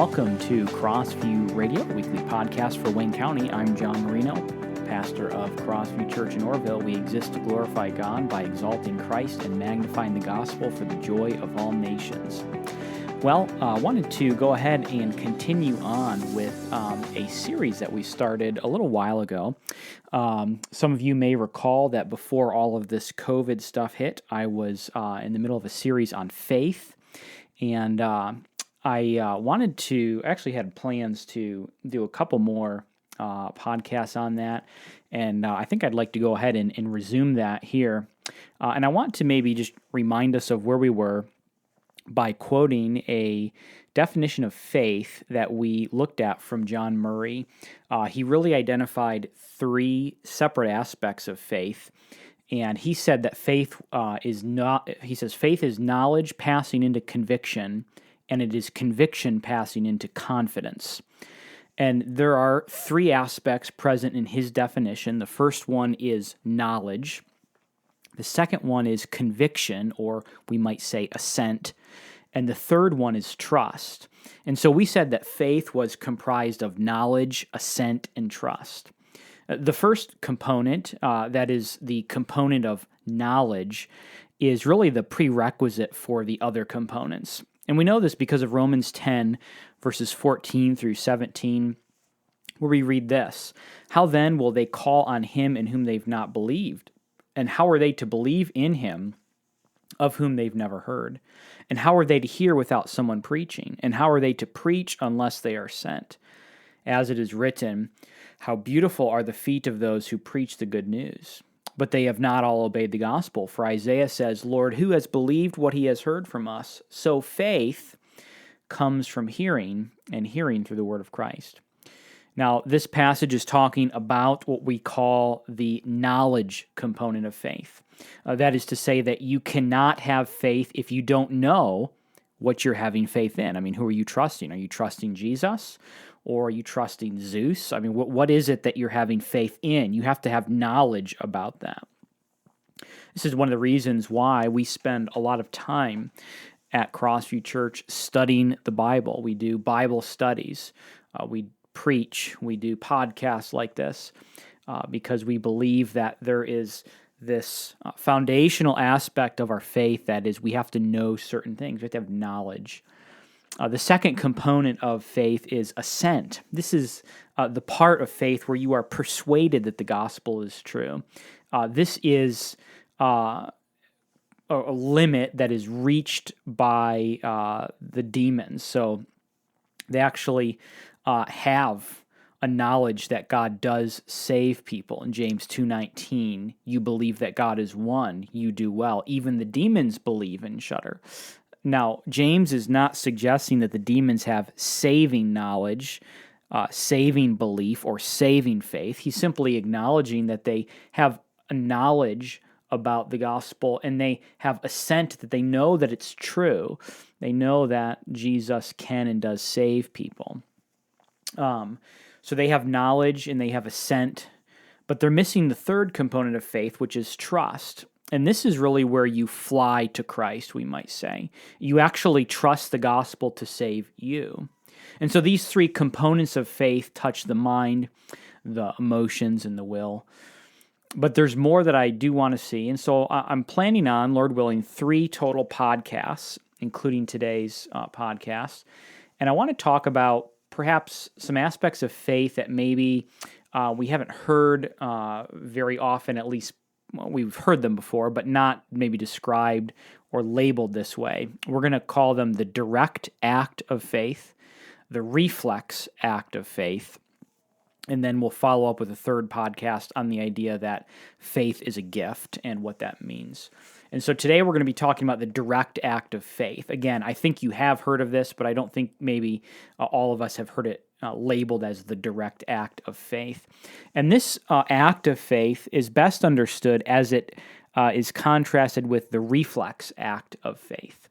welcome to CrossViewRadio, weekly podcast for Wayne County. I'm John Marino, pastor of CrossView Church in Orville. We exist to glorify God by exalting Christ and magnifying the gospel for the joy of all nations. Well, I wanted to go ahead and continue on with a series that we started a little while ago. Some of you may recall that before all of this COVID stuff hit, I was in the middle of a series on faith, and I wanted to, actually had plans to do a couple more podcasts on that, and I think I'd like to go ahead and resume that here. And I want to maybe just remind us of where we were by quoting a definition of faith that we looked at from John Murray. He really identified three separate aspects of faith, and he said that faith is knowledge passing into conviction, and it is conviction passing into confidence. And there are three aspects present in his definition. The first one is knowledge. The second one is conviction, or we might say assent. And the third one is trust. And so we said that faith was comprised of knowledge, assent, and trust. The first component, that is the component of knowledge, is really the prerequisite for the other components. And we know this because of Romans 10, verses 14 through 17, where we read this: "How then will they call on him in whom they've not believed? And how are they to believe in him of whom they've never heard? And how are they to hear without someone preaching? And how are they to preach unless they are sent? As it is written, how beautiful are the feet of those who preach the good news. But they have not all obeyed the gospel. For Isaiah says, Lord, who has believed what he has heard from us? So faith comes from hearing, and hearing through the word of Christ." Now, this passage is talking about what we call the knowledge component of faith. That is to say that you cannot have faith if you don't know what you're having faith in. I mean, who are you trusting? Are you trusting Jesus? Or are you trusting Zeus? I mean, what is it that you're having faith in? You have to have knowledge about that. This is one of the reasons why we spend a lot of time at CrossView Church studying the Bible. We do Bible studies. We preach. We do podcasts like this because we believe that there is this foundational aspect of our faith, that is, we have to know certain things. We have to have knowledge. The second component of faith is assent. This is the part of faith where you are persuaded that the gospel is true. This is a limit that is reached by the demons. So they actually have a knowledge that God does save people. In James 2:19, you believe that God is one, you do well. Even the demons believe and shudder. Now, James is not suggesting that the demons have saving knowledge, saving belief, or saving faith. He's simply acknowledging that they have a knowledge about the gospel, and they have assent, that they know that it's true. They know that Jesus can and does save people. So they have knowledge and they have assent, but they're missing the third component of faith, which is trust. And this is really where you fly to Christ, we might say. You actually trust the gospel to save you. And so these three components of faith touch the mind, the emotions, and the will. But there's more that I do want to see. And so I'm planning on, Lord willing, 3 total podcasts, including today's podcast. And I want to talk about perhaps some aspects of faith that maybe we haven't heard very often, at least we've heard them before, but not maybe described or labeled this way. We're going to call them the direct act of faith, the reflex act of faith, and then we'll follow up with a third podcast on the idea that faith is a gift and what that means. And so today we're going to be talking about the direct act of faith. Again, I think you have heard of this, but I don't think maybe all of us have heard it labeled as the direct act of faith. And this act of faith is best understood as it is contrasted with the reflex act of faith.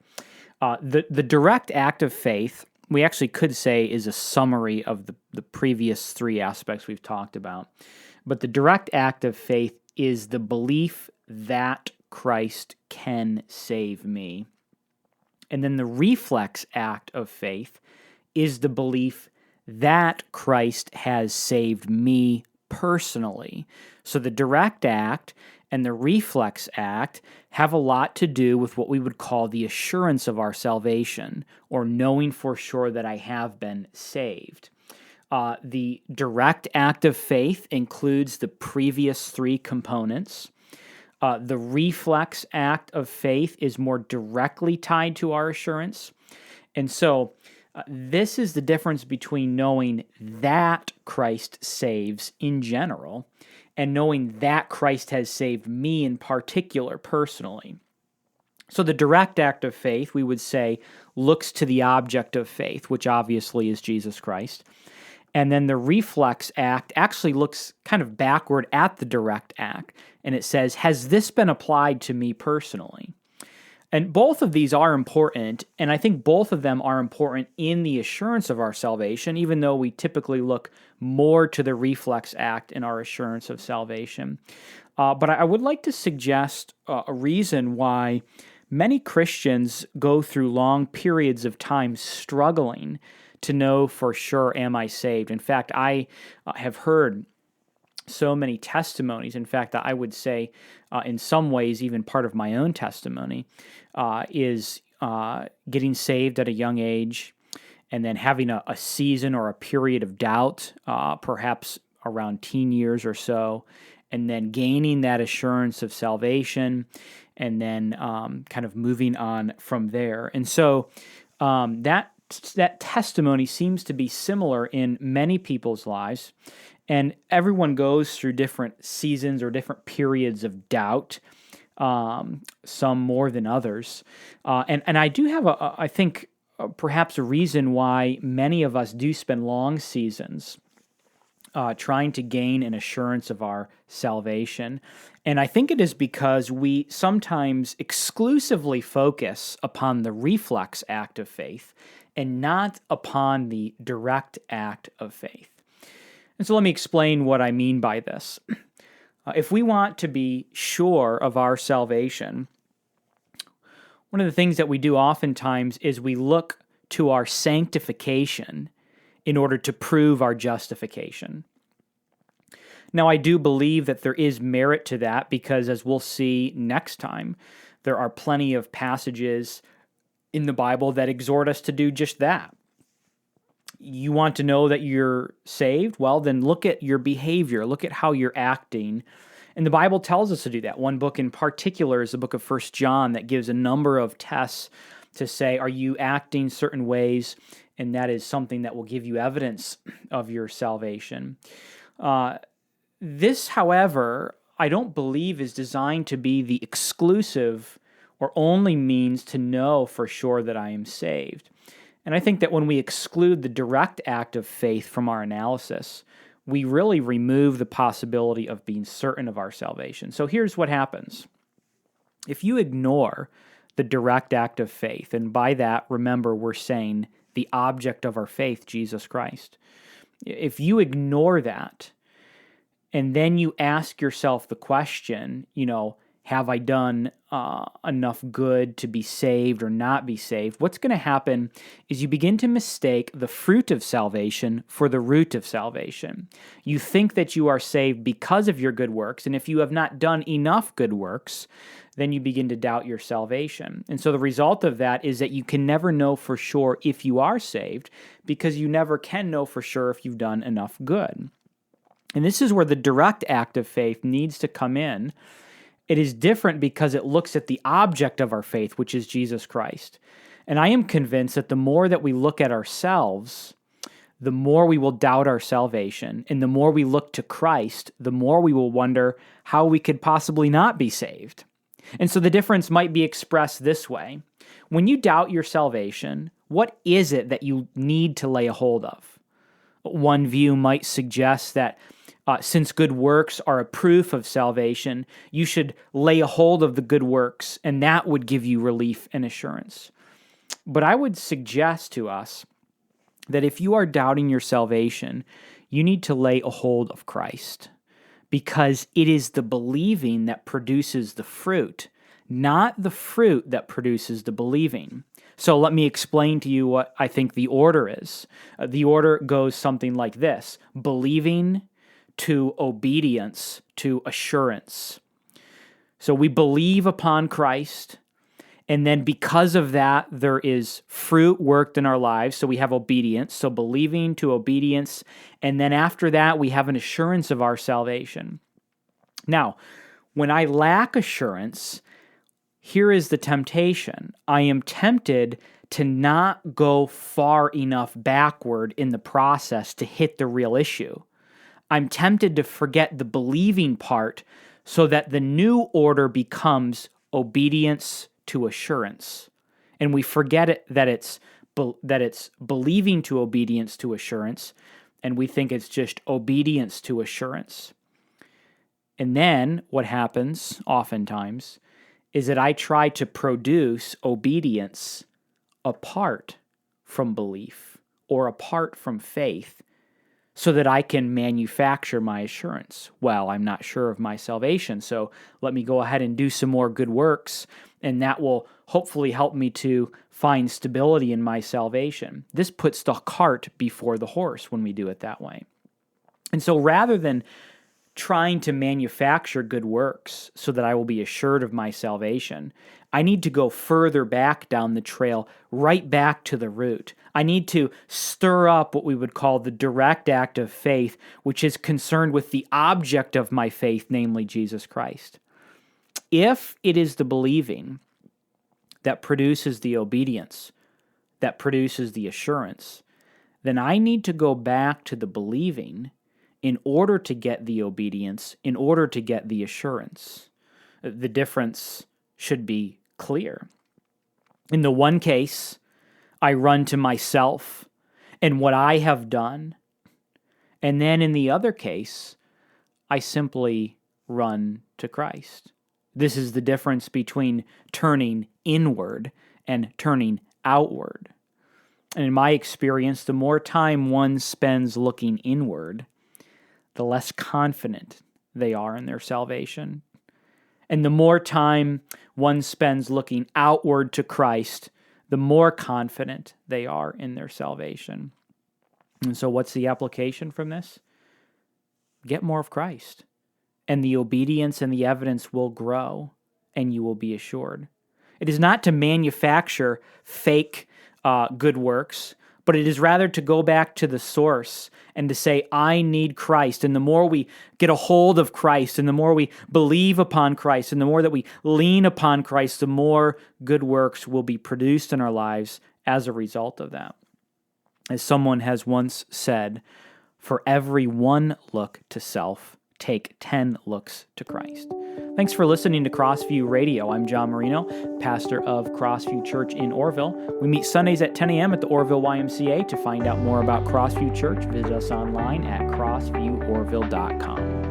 The direct act of faith, we actually could say, is a summary of the previous 3 aspects we've talked about. But the direct act of faith is the belief that Christ can save me. And then the reflex act of faith is the belief that Christ has saved me personally. So the direct act and the reflex act have a lot to do with what we would call the assurance of our salvation, or knowing for sure that I have been saved. The direct act of faith includes the previous three components. The reflex act of faith is more directly tied to our assurance. And so this is the difference between knowing that Christ saves in general and knowing that Christ has saved me in particular personally. So the direct act of faith, we would say, looks to the object of faith, which obviously is Jesus Christ. And then the reflex act actually looks kind of backward at the direct act, and it says, has this been applied to me personally? And both of these are important, and I think both of them are important in the assurance of our salvation, even though we typically look more to the reflex act in our assurance of salvation. But I would like to suggest a reason why many Christians go through long periods of time struggling to know for sure, am I saved? In fact, I have heard so many testimonies. In fact, I would say in some ways, even part of my own testimony is getting saved at a young age and then having a season or a period of doubt, perhaps around teen years or so, and then gaining that assurance of salvation and then kind of moving on from there. And so that testimony seems to be similar in many people's lives. And everyone goes through different seasons or different periods of doubt, some more than others. And I do have, I think, perhaps a reason why many of us do spend long seasons trying to gain an assurance of our salvation. And I think it is because we sometimes exclusively focus upon the reflex act of faith and not upon the direct act of faith. And so let me explain what I mean by this. If we want to be sure of our salvation, one of the things that we do oftentimes is we look to our sanctification in order to prove our justification. Now, I do believe that there is merit to that because, as we'll see next time, there are plenty of passages in the Bible that exhort us to do just that. You want to know that you're saved? Well, then look at your behavior. Look at how you're acting. And the Bible tells us to do that. One book in particular is the book of 1 John that gives a number of tests to say, are you acting certain ways? And that is something that will give you evidence of your salvation. This, however, I don't believe is designed to be the exclusive or only means to know for sure that I am saved. And I think that when we exclude the direct act of faith from our analysis, we really remove the possibility of being certain of our salvation. So here's what happens. If you ignore the direct act of faith, and by that, remember, we're saying the object of our faith, Jesus Christ. If you ignore that, and then you ask yourself the question, have I done enough good to be saved or not be saved? What's going to happen is you begin to mistake the fruit of salvation for the root of salvation. You think that you are saved because of your good works, and if you have not done enough good works, then you begin to doubt your salvation. And so the result of that is that you can never know for sure if you are saved because you never can know for sure if you've done enough good. And this is where the direct act of faith needs to come in. It is different because it looks at the object of our faith, which is Jesus Christ. And I am convinced that the more that we look at ourselves, the more we will doubt our salvation. And the more we look to Christ, the more we will wonder how we could possibly not be saved. And so the difference might be expressed this way. When you doubt your salvation, what is it that you need to lay a hold of? One view might suggest that since good works are a proof of salvation, you should lay a hold of the good works, and that would give you relief and assurance. But I would suggest to us that if you are doubting your salvation, you need to lay a hold of Christ, because it is the believing that produces the fruit, not the fruit that produces the believing. So let me explain to you what I think the order is. The order goes something like this: believing to obedience to assurance. So we believe upon Christ, and then because of that, there is fruit worked in our lives. So we have obedience, so believing to obedience, and then after that, we have an assurance of our salvation. Now, when I lack assurance, here is the temptation. I am tempted to not go far enough backward in the process to hit the real issue. I'm tempted to forget the believing part so that the new order becomes obedience to assurance. And we forget that it's believing to obedience to assurance, and we think it's just obedience to assurance. And then what happens oftentimes is that I try to produce obedience apart from belief or apart from faith so that I can manufacture my assurance. Well, I'm not sure of my salvation, so let me go ahead and do some more good works, and that will hopefully help me to find stability in my salvation. This puts the cart before the horse when we do it that way. And so rather than trying to manufacture good works so that I will be assured of my salvation, I need to go further back down the trail, right back to the root. I need to stir up what we would call the direct act of faith, which is concerned with the object of my faith, namely Jesus Christ. If it is the believing that produces the obedience, that produces the assurance, then I need to go back to the believing in order to get the obedience, in order to get the assurance. The difference should be clear. In the one case, I run to myself and what I have done. And then in the other case, I simply run to Christ. This is the difference between turning inward and turning outward. And in my experience, the more time one spends looking inward, the less confident they are in their salvation. And the more time one spends looking outward to Christ, the more confident they are in their salvation. And so what's the application from this? Get more of Christ, and the obedience and the evidence will grow, and you will be assured. It is not to manufacture fake good works, but it is rather to go back to the source and to say, I need Christ. And the more we get a hold of Christ, and the more we believe upon Christ, and the more that we lean upon Christ, the more good works will be produced in our lives as a result of that. As someone has once said, for every one look to self, take 10 looks to Christ. Thanks for listening to CrossView Radio. I'm John Marino, pastor of CrossView Church in Orville. We meet Sundays at 10 a.m. at the Orville YMCA. To find out more about CrossView Church, visit us online at crossvieworville.com.